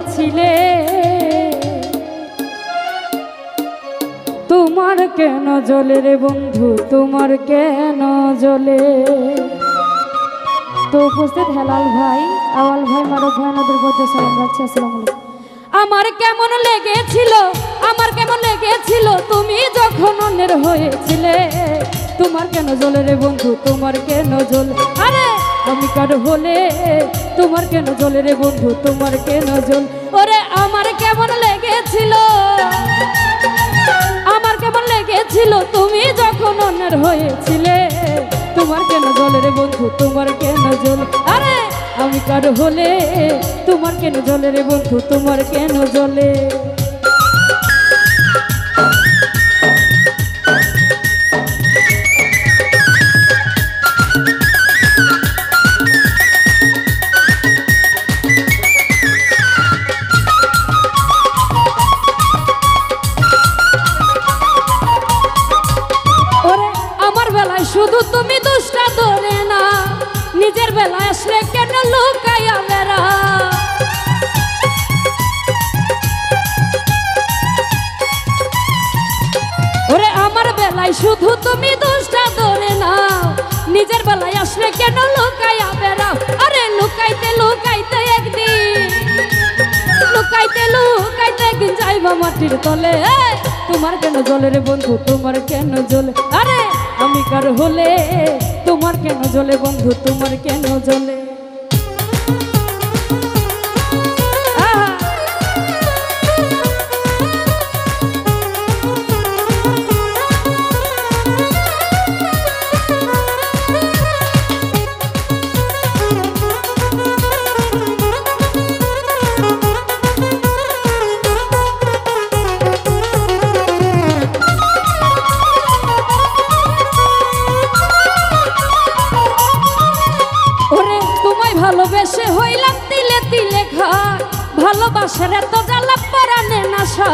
হয়েছিলে তোমার কেন জ্বলে রে বন্ধু তোমার কেন জ্বলে। তো উপস্থিত হেলাল ভাই, আওয়াল ভাই, মারুফ ভাই, নদীর মধ্যে সালাম রাখছি। আসসালামু আলাইকুম। আমার কেমন লেগেছিল, আমার কেমন লেগেছিল তুমি যখন অন্যের হয়েছিলে তোমার কেন জ্বলে রে বন্ধু তোমার কেন জ্বলে। আরে আমি কার হলে তোমার কেন জ্বলে রে বন্ধু তোমার কেন জ্বলে। ওরে আমার কেমন লেগেছিল, আমার কেমন লেগেছিল তুমি যখন অন্যের হয়েছিলে তোমার কেন জ্বলে রে বন্ধু তোমার কেন জ্বলে। আরে আমি কার হলে তোমার কেন জ্বলে রে বন্ধু তোমার কেন জ্বলে। শুধু তুমি দুষ্টা ধরে না নিজের বেলায় আসলে কেন লুকাইয়া বেড়া। ওরে আমার বেলায় শুধু তুমি দুষ্টা ধরে না নিজের বেলায় আসলে কেন লুকাইয়া বেড়া। আরে লুকাইতে লুকাইতে একদিন, লুকাইতে লুকাইতে একদিন যাইবা মাটির তলে তোমার কেন জ্বলে রে বন্ধু তোমার কেন জ্বলে। আরে আমি কার হলে তোমার কেন জ্বলে বন্ধু তোমার কেন জ্বলে। ভালোবেসে হইলাম তিলে তিলে ঘর ভালোবাসার এত জ্বালা পরাণে নাশা।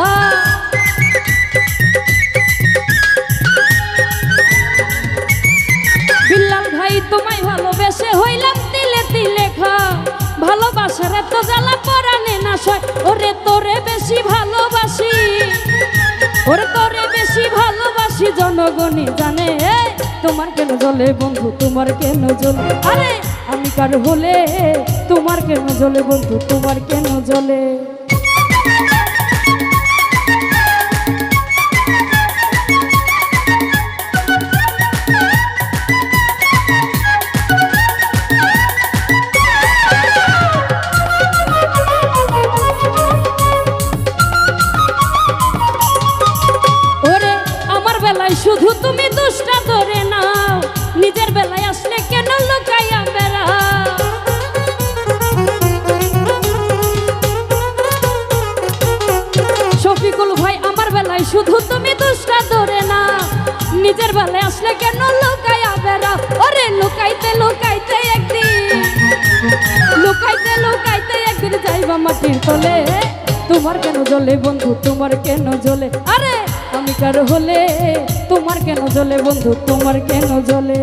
বিল্লাল ভাই তোমায় ভালোবেসে হইলাম তিলে তিলে ঘর ভালোবাসার এত জ্বালা পরাণে নাশা। ওরে তোরে বেশি ভালোবাসি, ওরে তোরে বেশি ভালোবাসি জনগণই জানে তোমার কেন জ্বলে বন্ধু তোমার কেন জ্বলে। আরে আমি কার হলে তোমার কেন জ্বলে বন্ধু তোমার কেন জ্বলে। ওরে আমার বেলায় শুধু তুমি দুষ্টা ধরে নাও নিজের বেলায় আসলে কেন লুকাইয়া বেড়া। শফিকুল ভাই আমার বেলায় শুধু তুমি দুষ্টা ধরে না নিজের বেলায় আসলে কেন লুকাইয়া বেড়া। ওরে লুকাইতে লুকাইতে একদিন, লুকাইতে লুকাইতে একদিন যাইবা মাটির তলে তোমার কেন জ্বলে বন্ধু তোমার কেন জ্বলে। আরে আমি কার হলে তোমার কেন জ্বলে বন্ধু তোমার কেন জ্বলে।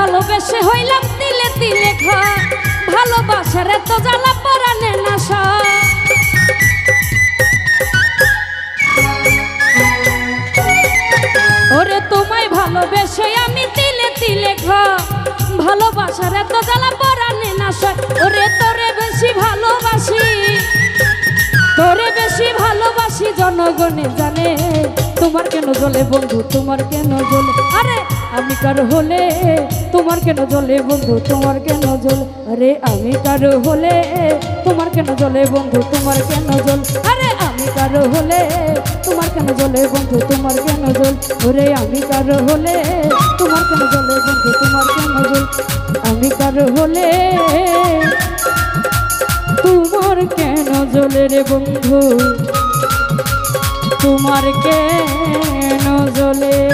ভালোবেসে হইলাম তিলে তিলে ঘর ভালোবাসার এত জ্বালা পরাণে নাশা। ওরে তোমায় ভালোবেসে আমি তিলে তিলে ঘর ভালোবাসার এত জ্বালা পরাণে নাশা। ওরে তোরে বেশি ভালোবাসি, তোরে বেশি ভালোবাসি জনগণে জানে তোমার কেন জ্বলে বন্ধু তোমার কেন জ্বলে। আরে আমি কার হলে তোমার কেন জ্বলে বন্ধু তোমার কেন জ্বলে। আরে আমি কার হলে তোমার কেন জ্বলে বন্ধু তোমার কেন জ্বলে। আরে আমি কার হলে তোমার কেন জ্বলে বন্ধু তোমার কেন জ্বলে। ওরে আমি কার হলে তোমার কেন জ্বলে বন্ধু তোমার কেন জ্বলে। আমি কার হলে রে বন্ধু তোমার কেন জ্বলে